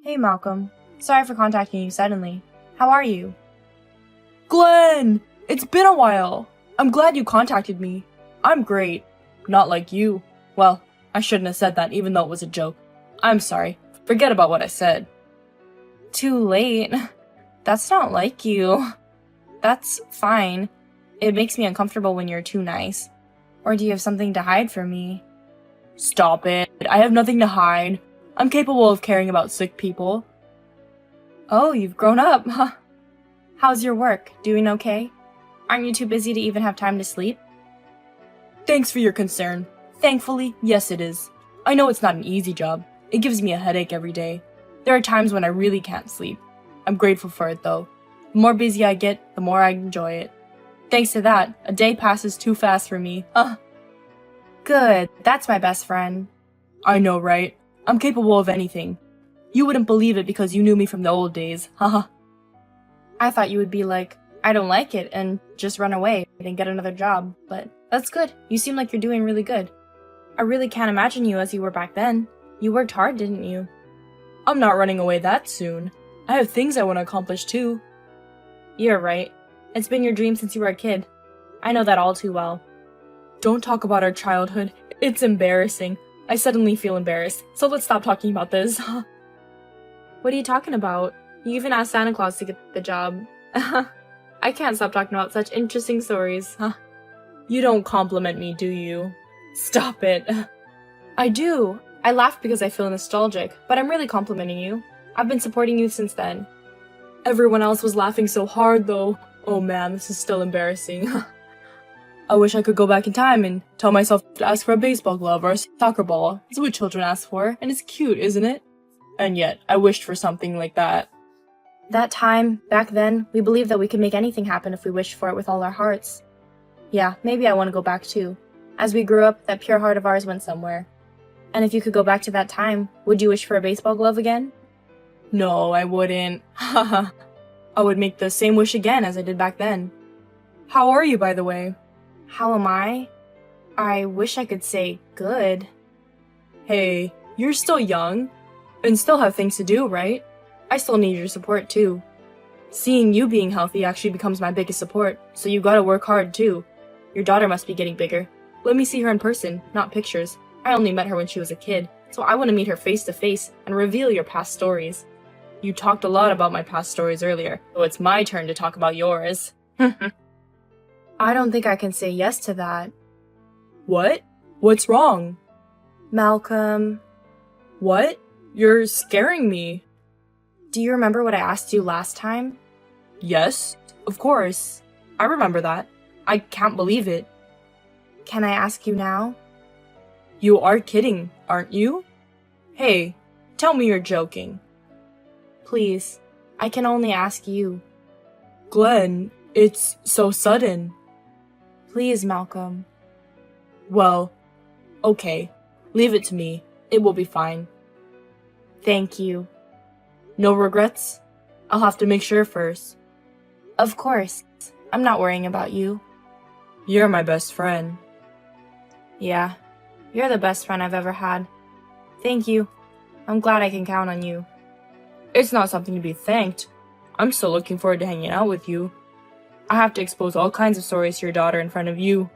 Hey Malcolm. Sorry for contacting you suddenly. How are you? Glenn! It's been a while! I'm glad you contacted me. I'm great. Not like you. Well, I shouldn't have said that even though it was a joke. I'm sorry. Forget about what I said. Too late. That's not like you. That's fine. It makes me uncomfortable when you're too nice. Or do you have something to hide from me? Stop it. I have nothing to hide. I'm capable of caring about sick people. Oh, you've grown up, huh? How's your work? Doing okay? Aren't you too busy to even have time to sleep? Thanks for your concern. Thankfully, yes it is. I know it's not an easy job. It gives me a headache every day. There are times when I really can't sleep. I'm grateful for it though. The more busy I get, the more I enjoy it. Thanks to that, a day passes too fast for me. Good, that's my best friend. I know, right? I'm capable of anything. You wouldn't believe it because you knew me from the old days, haha. I thought you would be like, I don't like it, and just run away and get another job, but that's good. You seem like you're doing really good. I really can't imagine you as you were back then. You worked hard, didn't you? I'm not running away that soon. I have things I want to accomplish too. You're right. It's been your dream since you were a kid. I know that all too well. Don't talk about our childhood. It's embarrassing. I suddenly feel embarrassed, so let's stop talking about this. What are you talking about? You even asked Santa Claus to get the job. I can't stop talking about such interesting stories. You don't compliment me, do you? Stop it. I do. I laugh because I feel nostalgic, but I'm really complimenting you. I've been supporting you since then. Everyone else was laughing so hard though. Oh man, this is still embarrassing. I wish I could go back in time and tell myself to ask for a baseball glove or a soccer ball. It's what children ask for, and it's cute, isn't it? And yet, I wished for something like that. That time, back then, we believed that we could make anything happen if we wished for it with all our hearts. Yeah, maybe I want to go back too. As we grew up, that pure heart of ours went somewhere. And if you could go back to that time, would you wish for a baseball glove again? No, I wouldn't. Haha. I would make the same wish again as I did back then. How are you, by the way? How am I? I wish I could say good. Hey, you're still young, and still have things to do, right? I still need your support too. Seeing you being healthy actually becomes my biggest support, so you gotta work hard too. Your daughter must be getting bigger. Let me see her in person, not pictures. I only met her when she was a kid, so I want to meet her face to face and reveal your past stories. You talked a lot about my past stories earlier, so it's my turn to talk about yours. I don't think I can say yes to that. What? What's wrong? Malcolm. What? You're scaring me. Do you remember what I asked you last time? Yes, of course. I remember that. I can't believe it. Can I ask you now? You are kidding, aren't you? Hey, tell me you're joking. Please, I can only ask you. Glenn, it's so sudden. Please, Malcolm. Well, okay. Leave it to me. It will be fine. Thank you. No regrets? I'll have to make sure first. Of course. I'm not worrying about you. You're my best friend. Yeah, you're the best friend I've ever had. Thank you. I'm glad I can count on you. It's not something to be thanked. I'm still looking forward to hanging out with you. I have to expose all kinds of stories to your daughter in front of you.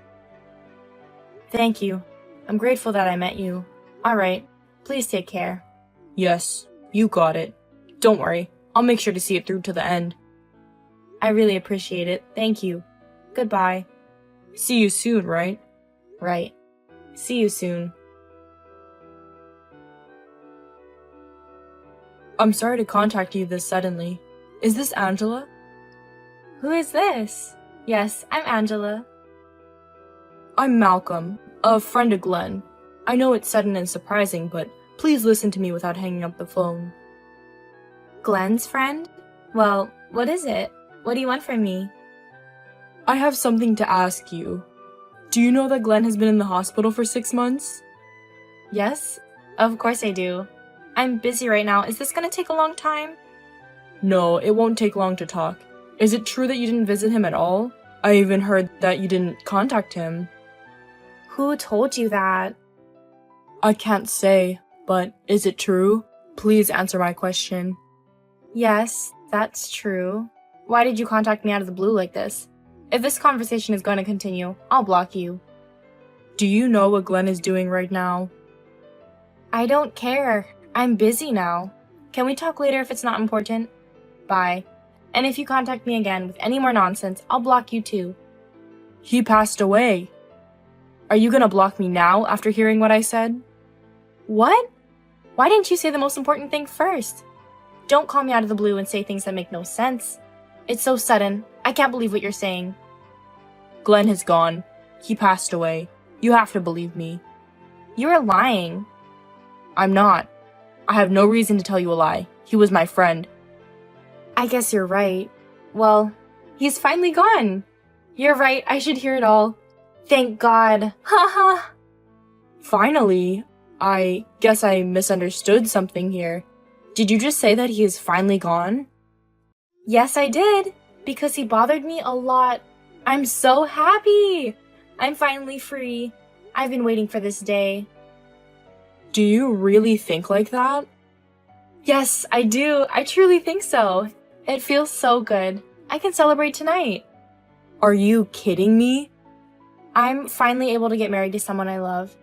Thank you. I'm grateful that I met you. Alright, please take care. Yes, you got it. Don't worry, I'll make sure to see it through to the end. I really appreciate it. Thank you. Goodbye. See you soon, right? Right. See you soon. I'm sorry to contact you this suddenly. Is this Angela? Who is this? Yes, I'm Angela. I'm Malcolm, a friend of Glenn. I know it's sudden and surprising, but please listen to me without hanging up the phone. Glenn's friend? Well, what is it? What do you want from me? I have something to ask you. Do you know that Glenn has been in the hospital for 6 months? Yes, of course I do. I'm busy right now. Is this gonna take a long time? No, it won't take long to talk. Is it true that you didn't visit him at all? I even heard that you didn't contact him. Who told you that? I can't say, but is it true? Please answer my question. Yes, that's true. Why did you contact me out of the blue like this? If this conversation is going to continue, I'll block you. Do you know what Glenn is doing right now? I don't care. I'm busy now. Can we talk later if it's not important? Bye. And if you contact me again with any more nonsense, I'll block you too. He passed away. Are you gonna block me now after hearing what I said? What? Why didn't you say the most important thing first? Don't call me out of the blue and say things that make no sense. It's so sudden. I can't believe what you're saying. Glenn has gone. He passed away. You have to believe me. You're lying. I'm not. I have no reason to tell you a lie. He was my friend. I guess you're right. Well, he's finally gone. You're right, I should hear it all. Thank God. Haha. Finally? I guess I misunderstood something here. Did you just say that he is finally gone? Yes, I did. Because he bothered me a lot. I'm so happy. I'm finally free. I've been waiting for this day. Do you really think like that? Yes, I do. I truly think so. It feels so good. I can celebrate tonight. Are you kidding me? I'm finally able to get married to someone I love.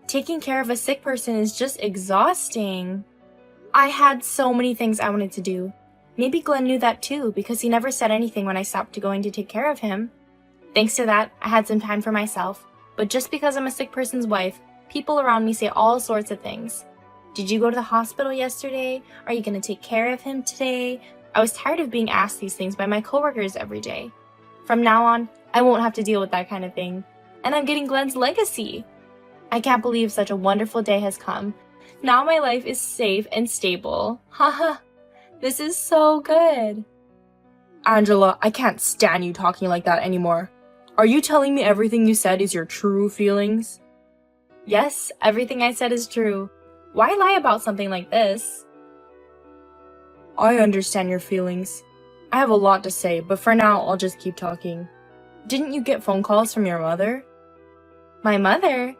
Taking care of a sick person is just exhausting. I had so many things I wanted to do. Maybe Glenn knew that too, because he never said anything when I stopped going to take care of him. Thanks to that, I had some time for myself. But just because I'm a sick person's wife, people around me say all sorts of things. Did you go to the hospital yesterday? Are you going to take care of him today? I was tired of being asked these things by my coworkers every day. From now on, I won't have to deal with that kind of thing. And I'm getting Glenn's legacy. I can't believe such a wonderful day has come. Now my life is safe and stable. Haha. This is so good. Angela, I can't stand you talking like that anymore. Are you telling me everything you said is your true feelings? Yes, everything I said is true. Why lie about something like this? I understand your feelings. I have a lot to say, but for now, I'll just keep talking. Didn't you get phone calls from your mother? My mother?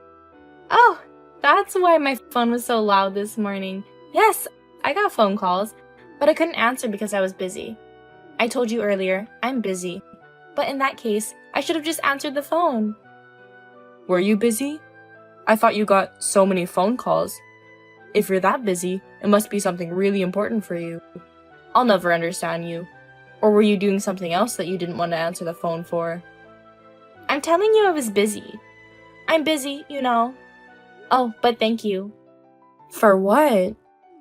Oh, that's why my phone was so loud this morning. Yes, I got phone calls, but I couldn't answer because I was busy. I told you earlier, I'm busy. But in that case, I should have just answered the phone. Were you busy? I thought you got so many phone calls. If you're that busy, it must be something really important for you. I'll never understand you. Or were you doing something else that you didn't want to answer the phone for? I'm telling you I was busy. I'm busy, you know. Oh, but thank you. For what?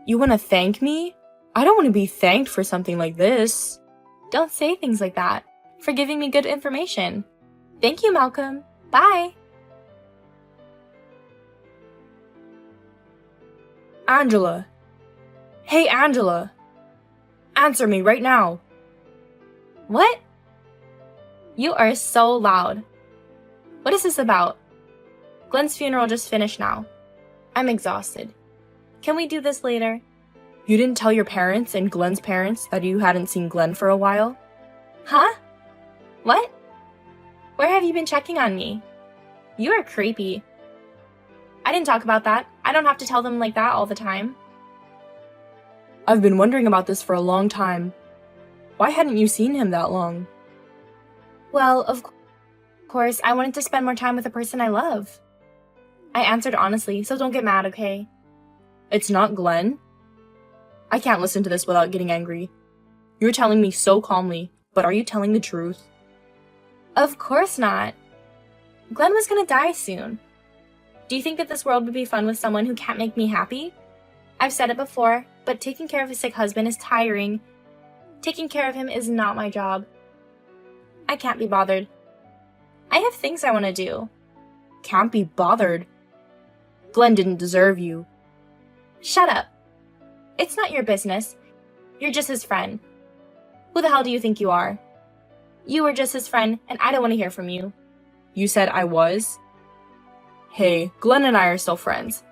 You want to thank me? I don't want to be thanked for something like this. Don't say things like that. For giving me good information. Thank you, Malcolm. Bye. Angela. Hey, Angela. Answer me right now. What? You are so loud. What is this about? Glenn's funeral just finished now. I'm exhausted. Can we do this later? You didn't tell your parents and Glenn's parents that you hadn't seen Glenn for a while? Huh? What? Where have you been checking on me? You are creepy. I didn't talk about that. I don't have to tell them like that all the time. I've been wondering about this for a long time. Why hadn't you seen him that long? Well, of course, I wanted to spend more time with the person I love. I answered honestly, so don't get mad, okay? It's not Glenn? I can't listen to this without getting angry. You're telling me so calmly, but are you telling the truth? Of course not. Glenn was gonna die soon. Do you think that this world would be fun with someone who can't make me happy? I've said it before, but taking care of a sick husband is tiring. Taking care of him is not my job. I can't be bothered. I have things I want to do. Can't be bothered? Glenn didn't deserve you. Shut up. It's not your business. You're just his friend. Who the hell do you think you are? You were just his friend, and I don't want to hear from you. You said I was? Hey, Glenn and I are still friends.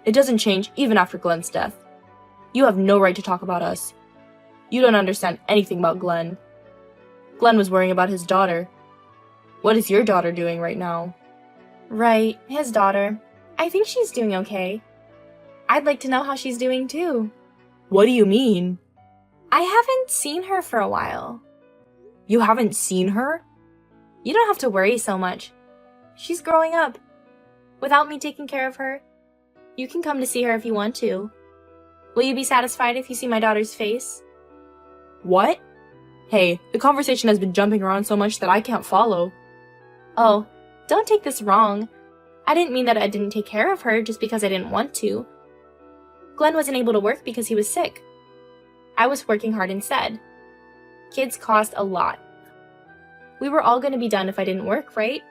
It doesn't change even after Glenn's death. You have no right to talk about us. You don't understand anything about Glenn. Glenn was worrying about his daughter. What is your daughter doing right now? Right, his daughter. I think she's doing okay. I'd like to know how she's doing too. What do you mean? I haven't seen her for a while. You haven't seen her? You don't have to worry so much. She's growing up. Without me taking care of her, you can come to see her if you want to. Will you be satisfied if you see my daughter's face? What? Hey, the conversation has been jumping around so much that I can't follow. Oh, don't take this wrong. I didn't mean that I didn't take care of her just because I didn't want to. Glenn wasn't able to work because he was sick. I was working hard instead. Kids cost a lot. We were all going to be done if I didn't work, right?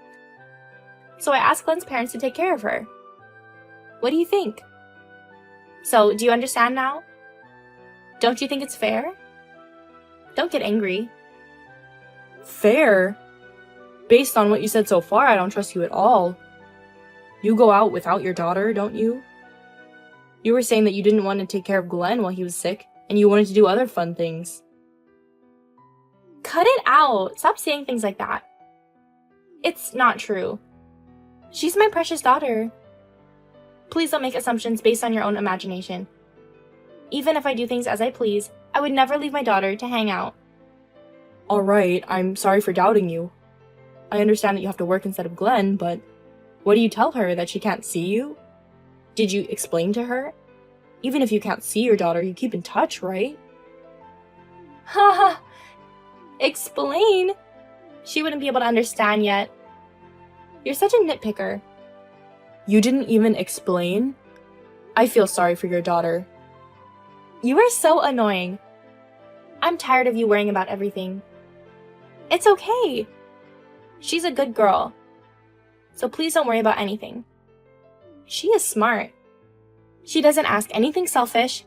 So I asked Glenn's parents to take care of her. What do you think? So, do you understand now? Don't you think it's fair? Don't get angry. Fair? Based on what you said so far, I don't trust you at all. You go out without your daughter, don't you? You were saying that you didn't want to take care of Glenn while he was sick, and you wanted to do other fun things. Cut it out! Stop saying things like that. It's not true. She's my precious daughter. Please don't make assumptions based on your own imagination. Even if I do things as I please, I would never leave my daughter to hang out. Alright, I'm sorry for doubting you. I understand that you have to work instead of Glenn, but what do you tell her, that she can't see you? Did you explain to her? Even if you can't see your daughter, you keep in touch, right? Haha! Explain? She wouldn't be able to understand yet. You're such a nitpicker. You didn't even explain? I feel sorry for your daughter. You are so annoying. I'm tired of you worrying about everything. It's okay. She's a good girl. So please don't worry about anything. She is smart. She doesn't ask anything selfish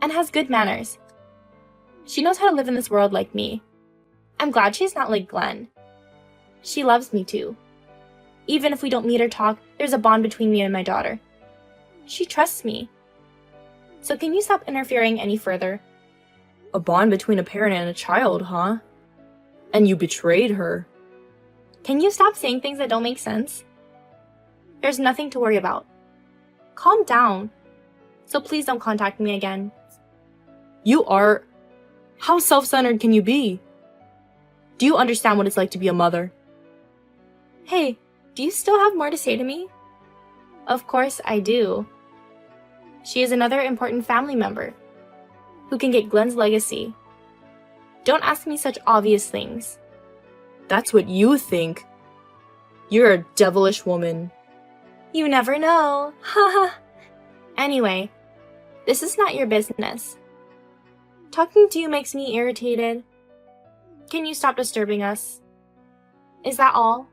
and has good manners. She knows how to live in this world like me. I'm glad she's not like Glenn. She loves me too. Even if we don't meet or talk, there's a bond between me and my daughter. She trusts me. So can you stop interfering any further? A bond between a parent and a child, huh? And you betrayed her. Can you stop saying things that don't make sense? There's nothing to worry about. Calm down. So please don't contact me again. You are... How self-centered can you be? Do you understand what it's like to be a mother? Hey, do you still have more to say to me? Of course I do. She is another important family member who can get Glenn's legacy. Don't ask me such obvious things. That's what you think. You're a devilish woman. You never know. Haha. Anyway, this is not your business. Talking to you makes me irritated. Can you stop disturbing us? Is that all?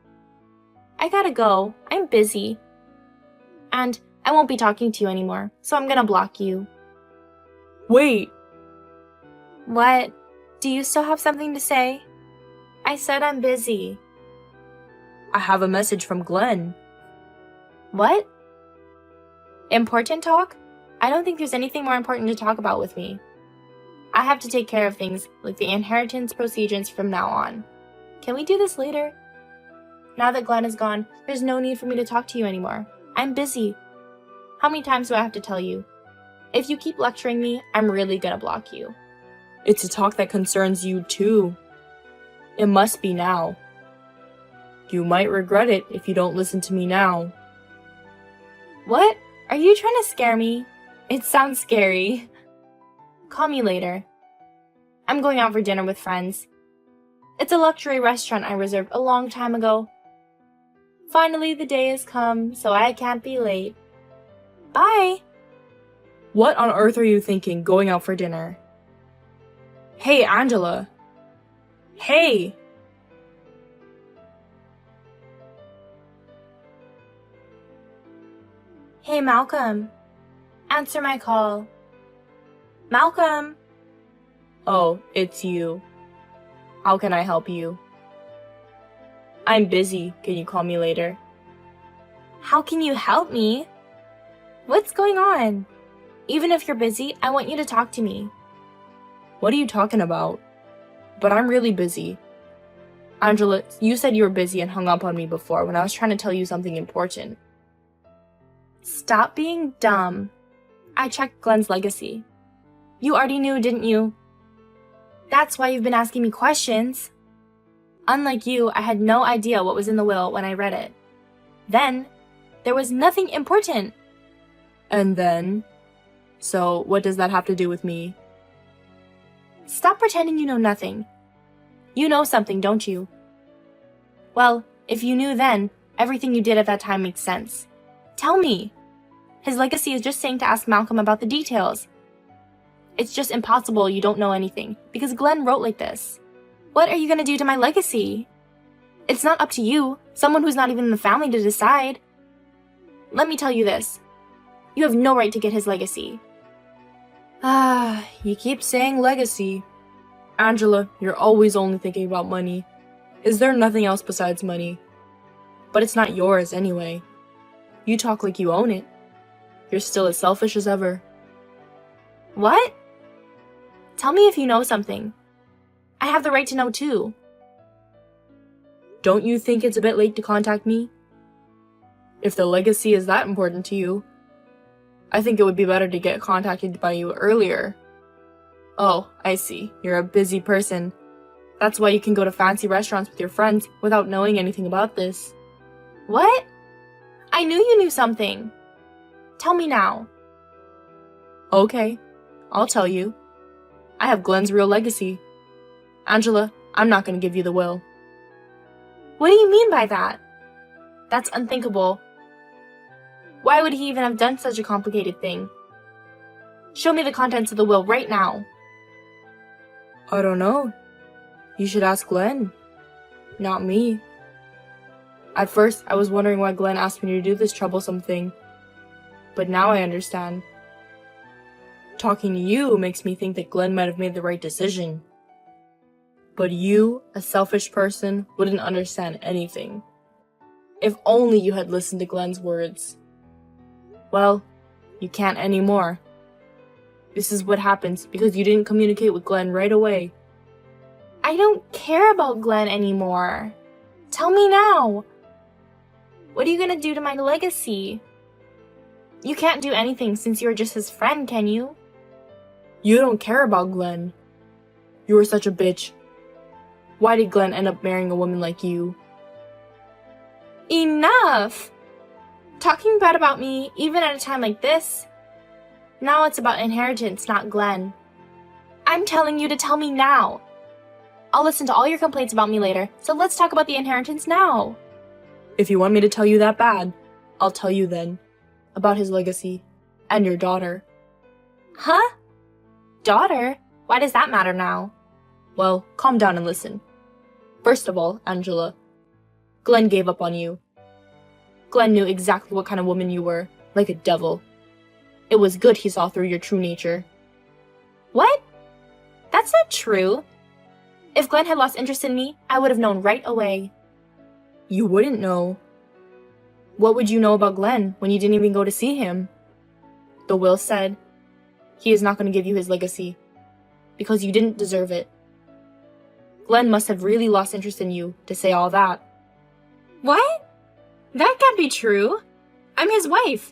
I gotta go. I'm busy. And I won't be talking to you anymore, so I'm gonna block you. Wait. What? Do you still have something to say? I said I'm busy. I have a message from Glenn. What? Important talk? I don't think there's anything more important to talk about with me. I have to take care of things like the inheritance proceedings from now on. Can we do this later? Now that Glenn is gone, there's no need for me to talk to you anymore. I'm busy. How many times do I have to tell you? If you keep lecturing me, I'm really gonna block you. It's a talk that concerns you too. It must be now. You might regret it if you don't listen to me now. What? Are you trying to scare me? It sounds scary. Call me later. I'm going out for dinner with friends. It's a luxury restaurant I reserved a long time ago. Finally, the day has come, so I can't be late. Bye! What on earth are you thinking, going out for dinner? Hey, Angela! Hey! Hey, Malcolm. Answer my call. Malcolm! Oh, it's you. How can I help you? I'm busy. Can you call me later? How can you help me? What's going on? Even if you're busy, I want you to talk to me. What are you talking about? But I'm really busy. Angela, you said you were busy and hung up on me before when I was trying to tell you something important. Stop being dumb. I checked Glenn's legacy. You already knew, didn't you? That's why you've been asking me questions. Unlike you, I had no idea what was in the will when I read it. Then, there was nothing important. And then? So, what does that have to do with me? Stop pretending you know nothing. You know something, don't you? Well, if you knew then, everything you did at that time makes sense. Tell me. His legacy is just saying to ask Malcolm about the details. It's just impossible you don't know anything, because Glenn wrote like this. What are you gonna do to my legacy? It's not up to you, someone who's not even in the family, to decide. Let me tell you this. You have no right to get his legacy. You keep saying legacy. Angela, you're always only thinking about money. Is there nothing else besides money? But it's not yours anyway. You talk like you own it. You're still as selfish as ever. What? Tell me if you know something. I have the right to know too. Don't you think it's a bit late to contact me? If the legacy is that important to you, I think it would be better to get contacted by you earlier. Oh, I see. You're a busy person. That's why you can go to fancy restaurants with your friends without knowing anything about this. What? I knew you knew something. Tell me now. Okay, I'll tell you. I have Glenn's real legacy. Angela, I'm not going to give you the will. What do you mean by that? That's unthinkable. Why would he even have done such a complicated thing? Show me the contents of the will right now. I don't know. You should ask Glenn. Not me. At first, I was wondering why Glenn asked me to do this troublesome thing. But now I understand. Talking to you makes me think that Glenn might have made the right decision. But you, a selfish person, wouldn't understand anything. If only you had listened to Glenn's words. Well, you can't anymore. This is what happens because you didn't communicate with Glenn right away. I don't care about Glenn anymore. Tell me now. What are you gonna do to my legacy? You can't do anything since you're just his friend, can you? You don't care about Glenn. You were such a bitch. Why did Glenn end up marrying a woman like you? Enough! Talking bad about me, even at a time like this? Now it's about inheritance, not Glenn. I'm telling you to tell me now. I'll listen to all your complaints about me later, so let's talk about the inheritance now. If you want me to tell you that bad, I'll tell you then. About his legacy. And your daughter. Huh? Daughter? Why does that matter now? Well, calm down and listen. First of all, Angela, Glenn gave up on you. Glenn knew exactly what kind of woman you were, like a devil. It was good he saw through your true nature. What? That's not true. If Glenn had lost interest in me, I would have known right away. You wouldn't know. What would you know about Glenn when you didn't even go to see him? The will said, he is not going to give you his legacy, because you didn't deserve it. Glenn must have really lost interest in you to say all that. What? That can't be true. I'm his wife.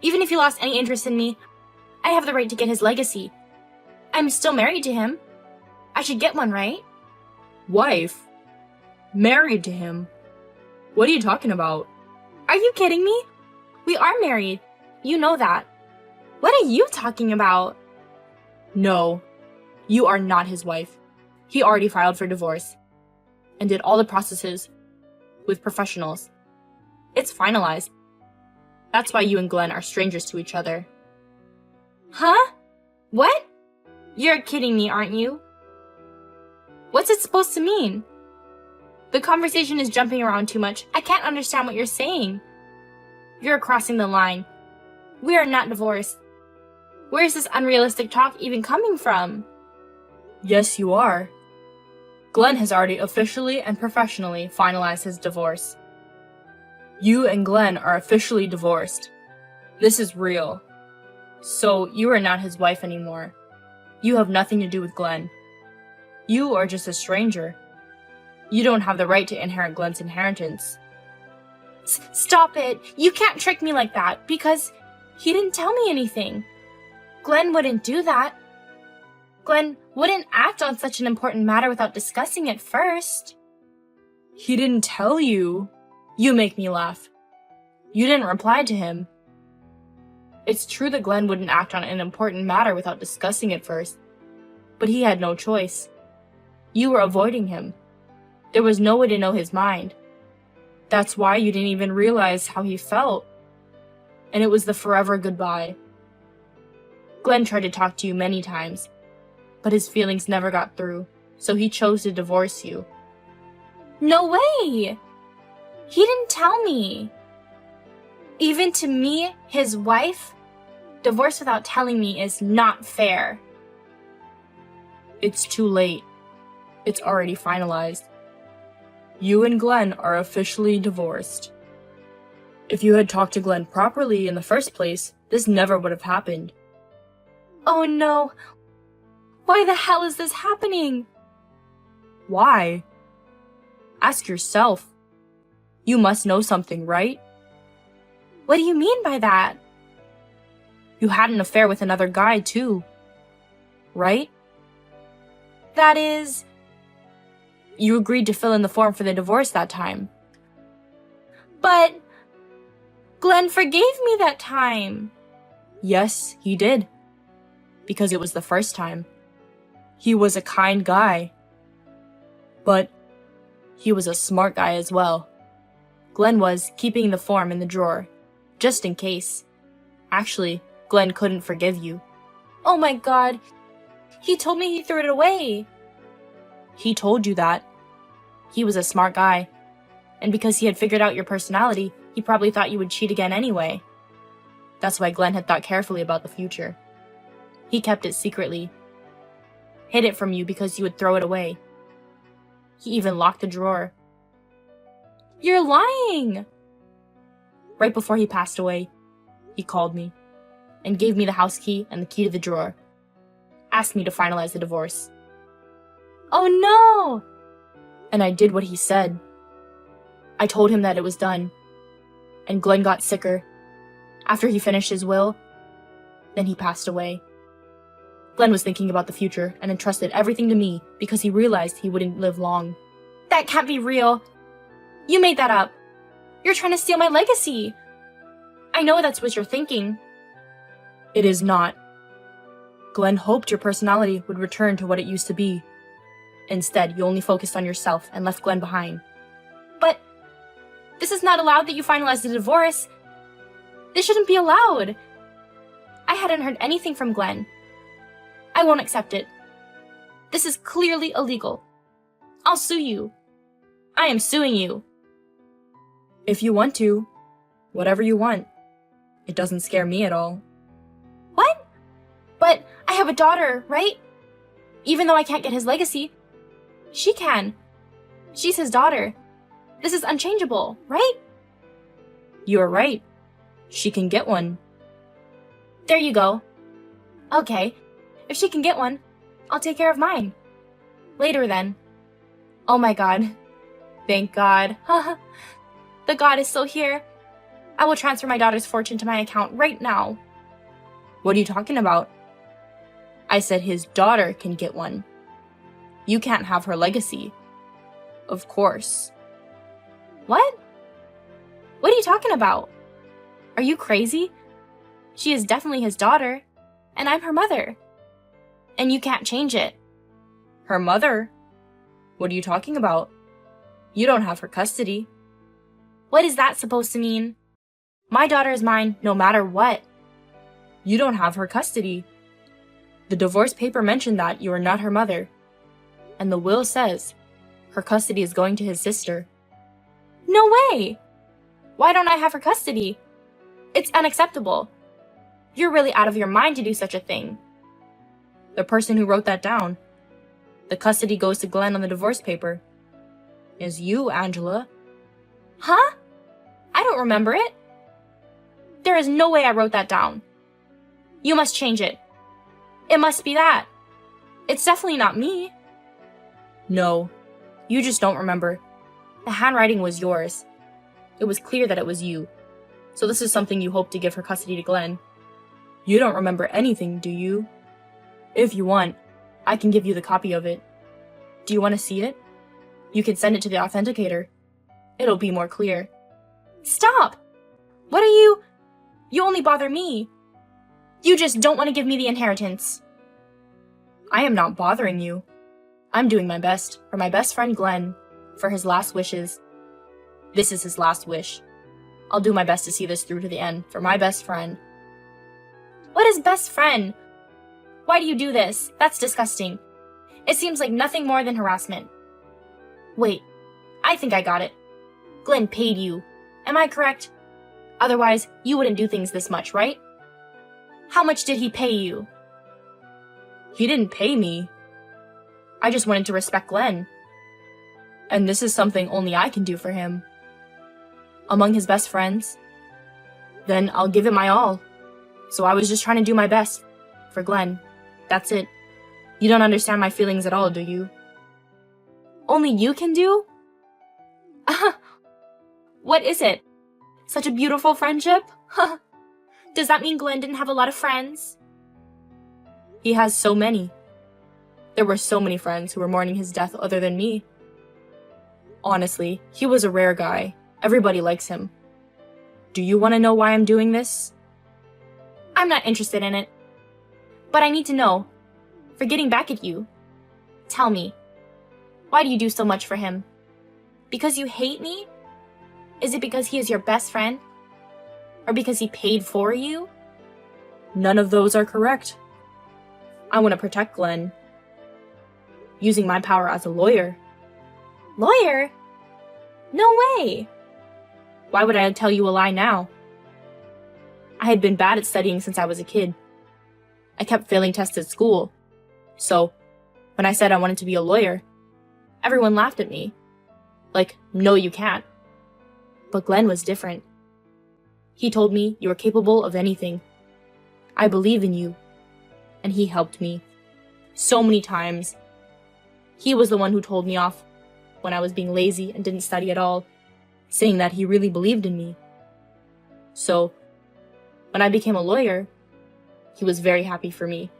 Even if he lost any interest in me, I have the right to get his legacy. I'm still married to him. I should get one, right? Wife? Married to him? What are you talking about? Are you kidding me? We are married. You know that. What are you talking about? No, you are not his wife. He already filed for divorce and did all the processes with professionals. It's finalized. That's why you and Glenn are strangers to each other. Huh? What? You're kidding me, aren't you? What's it supposed to mean? The conversation is jumping around too much. I can't understand what you're saying. You're crossing the line. We are not divorced. Where is this unrealistic talk even coming from? Yes, you are. Glenn has already officially and professionally finalized his divorce. You and Glenn are officially divorced. This is real. So, you are not his wife anymore. You have nothing to do with Glenn. You are just a stranger. You don't have the right to inherit Glenn's inheritance. Stop it! You can't trick me like that, because he didn't tell me anything. Glenn wouldn't do that. Glenn wouldn't act on such an important matter without discussing it first. He didn't tell you. You make me laugh. You didn't reply to him. It's true that Glenn wouldn't act on an important matter without discussing it first, but he had no choice. You were avoiding him. There was no way to know his mind. That's why you didn't even realize how he felt. And it was the forever goodbye. Glenn tried to talk to you many times, but his feelings never got through, so he chose to divorce you. No way! He didn't tell me. Even to me, his wife, divorce without telling me is not fair. It's too late. It's already finalized. You and Glenn are officially divorced. If you had talked to Glenn properly in the first place, this never would have happened. Oh no. Why the hell is this happening? Why? Ask yourself. You must know something, right? What do you mean by that? You had an affair with another guy, too. Right? That is... You agreed to fill in the form for the divorce that time. But... Glenn forgave me that time. Yes, he did. Because it was the first time. He was a kind guy. But he was a smart guy as well. Glenn was keeping the form in the drawer, just in case. Actually, Glenn couldn't forgive you. Oh my god. He told me he threw it away. He told you that. He was a smart guy. And because he had figured out your personality, he probably thought you would cheat again anyway. That's why Glenn had thought carefully about the future. He kept it secretly. Hid it from you because you would throw it away. He even locked the drawer. You're lying! Right before he passed away, he called me and gave me the house key and the key to the drawer. Asked me to finalize the divorce. Oh no! And I did what he said. I told him that it was done. And Glenn got sicker. After he finished his will, then he passed away. Glenn was thinking about the future and entrusted everything to me because he realized he wouldn't live long. That can't be real. You made that up. You're trying to steal my legacy. I know that's what you're thinking. It is not. Glenn hoped your personality would return to what it used to be. Instead, you only focused on yourself and left Glenn behind. But this is not allowed that you finalize the divorce. This shouldn't be allowed. I hadn't heard anything from Glenn. I won't accept it. This is clearly illegal. I'll sue you. I am suing you. If you want to, whatever you want. It doesn't scare me at all. What? But I have a daughter, right? Even though I can't get his legacy, she can. She's his daughter. This is unchangeable, right? You're right. She can get one. There you go. Okay, if she can get one, I'll take care of mine. Later then. Oh my god. Thank God. The god is still here. I will transfer my daughter's fortune to my account right now. What are you talking about? I said his daughter can get one. You can't have her legacy. Of course. What? What are you talking about? Are you crazy? She is definitely his daughter, and I'm her mother. And you can't change it. Her mother? What are you talking about? You don't have her custody. What is that supposed to mean? My daughter is mine no matter what. You don't have her custody. The divorce paper mentioned that you are not her mother. And the will says her custody is going to his sister. No way! Why don't I have her custody? It's unacceptable. You're really out of your mind to do such a thing. The person who wrote that down, the custody goes to Glenn on the divorce paper, is you, Angela. Huh? I don't remember it. There is no way I wrote that down. You must change it. It must be that. It's definitely not me. No, you just don't remember. The handwriting was yours. It was clear that it was you. So this is something you hope to give her custody to Glenn. You don't remember anything, do you? If you want, I can give you the copy of it. Do you want to see it? You can send it to the authenticator. It'll be more clear. Stop! What are you? You only bother me. You just don't want to give me the inheritance. I am not bothering you. I'm doing my best for my best friend Glenn, for his last wishes. This is his last wish. I'll do my best to see this through to the end for my best friend. What is best friend? Why do you do this? That's disgusting. It seems like nothing more than harassment. Wait, I think I got it. Glenn paid you. Am I correct? Otherwise, you wouldn't do things this much, right? How much did he pay you? He didn't pay me. I just wanted to respect Glenn. And this is something only I can do for him. Among his best friends. Then I'll give it my all. So I was just trying to do my best for Glenn. That's it. You don't understand my feelings at all, do you? Only you can do? What is it? Such a beautiful friendship? Does that mean Glenn didn't have a lot of friends? He has so many. There were so many friends who were mourning his death other than me. Honestly, he was a rare guy. Everybody likes him. Do you want to know why I'm doing this? I'm not interested in it. But I need to know. For getting back at you. Tell me. Why do you do so much for him? Because you hate me? Is it because he is your best friend? Or because he paid for you? None of those are correct. I want to protect Glenn. Using my power as a lawyer. Lawyer? No way! Why would I tell you a lie now? I had been bad at studying since I was a kid. I kept failing tests at school. So, when I said I wanted to be a lawyer, everyone laughed at me. Like, no, you can't. But Glenn was different. He told me you were capable of anything. I believe in you. And he helped me. So many times. He was the one who told me off when I was being lazy and didn't study at all, saying that he really believed in me. So, when I became a lawyer, he was very happy for me.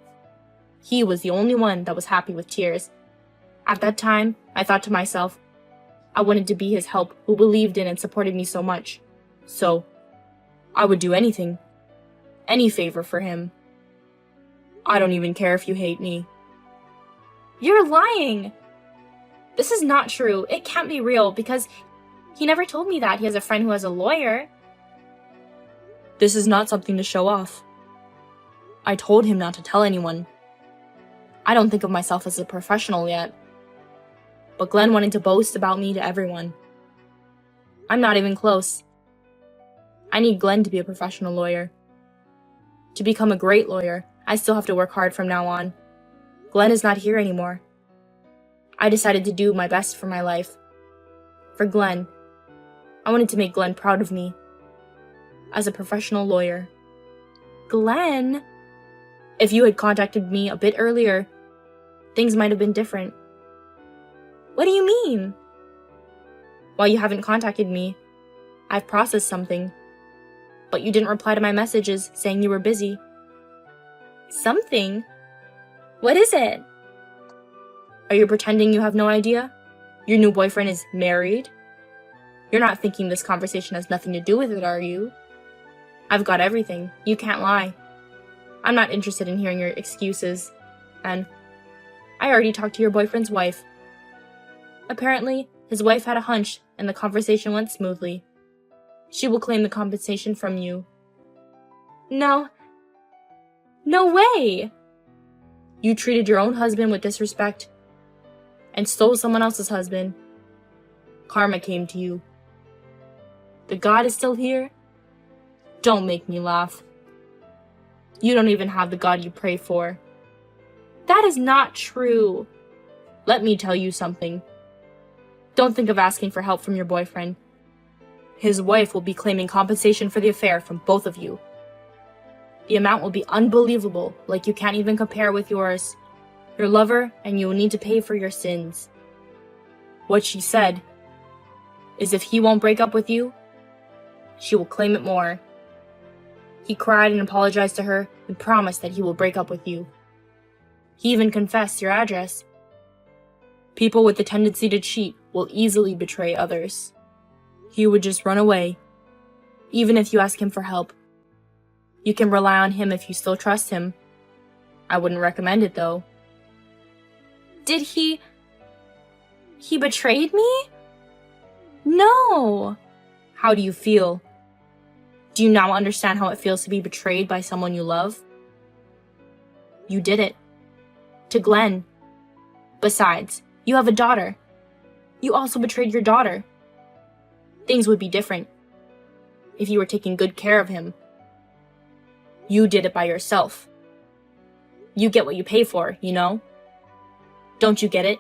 He was the only one that was happy with tears. At that time, I thought to myself, I wanted to be his help who believed in and supported me so much. So, I would do anything. Any favor for him. I don't even care if you hate me. You're lying! This is not true. It can't be real because he never told me that he has a friend who has a lawyer. This is not something to show off. I told him not to tell anyone. I don't think of myself as a professional yet. But Glenn wanted to boast about me to everyone. I'm not even close. I need Glenn to be a professional lawyer. To become a great lawyer, I still have to work hard from now on. Glenn is not here anymore. I decided to do my best for my life. For Glenn. I wanted to make Glenn proud of me. As a professional lawyer. Glenn? If you had contacted me a bit earlier, things might have been different. What do you mean? While you haven't contacted me, I've processed something. But you didn't reply to my messages saying you were busy. Something? What is it? Are you pretending you have no idea? Your new boyfriend is married? You're not thinking this conversation has nothing to do with it, are you? I've got everything. You can't lie. I'm not interested in hearing your excuses. And I already talked to your boyfriend's wife. Apparently, his wife had a hunch and the conversation went smoothly. She will claim the compensation from you. No. No way! You treated your own husband with disrespect and stole someone else's husband. Karma came to you. The God is still here? Don't make me laugh. You don't even have the God you pray for. That is not true. Let me tell you something. Don't think of asking for help from your boyfriend. His wife will be claiming compensation for the affair from both of you. The amount will be unbelievable, like you can't even compare with yours. Your lover and you will need to pay for your sins. What she said is if he won't break up with you, she will claim it more. He cried and apologized to her and promised that he will break up with you. He even confessed your address. People with the tendency to cheat will easily betray others. He would just run away, even if you ask him for help. You can rely on him if you still trust him. I wouldn't recommend it, though. Did he betrayed me? No! How do you feel? Do you now understand how it feels to be betrayed by someone you love? You did it. To Glenn. Besides, you have a daughter. You also betrayed your daughter. Things would be different if you were taking good care of him. You did it by yourself. You get what you pay for, you know? Don't you get it?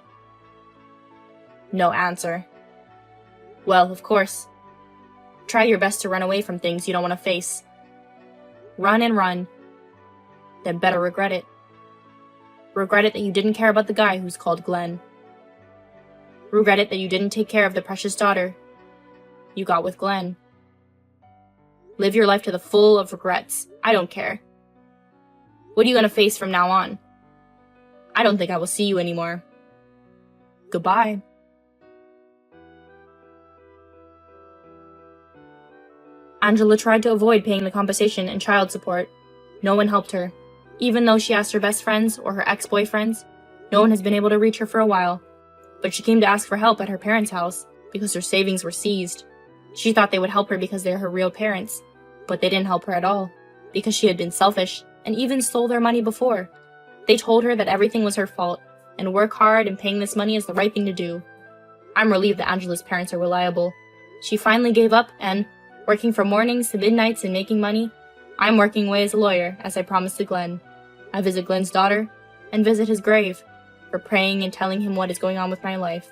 No answer. Well, of course. Try your best to run away from things you don't want to face. Run and run. Then better regret it. Regret it that you didn't care about the guy who's called Glenn. Regret it that you didn't take care of the precious daughter you got with Glenn. Live your life to the full of regrets. I don't care. What are you going to face from now on? I don't think I will see you anymore. Goodbye. Angela tried to avoid paying the compensation and child support. No one helped her. Even though she asked her best friends or her ex-boyfriends, no one has been able to reach her for a while. But she came to ask for help at her parents' house because her savings were seized. She thought they would help her because they are her real parents, but they didn't help her at all because she had been selfish and even stole their money before. They told her that everything was her fault and work hard and paying this money is the right thing to do. I'm relieved that Angela's parents are reliable. She finally gave up and, working from mornings to midnights and making money, I'm working away as a lawyer as I promised to Glenn. I visit Glenn's daughter and visit his grave for praying and telling him what is going on with my life.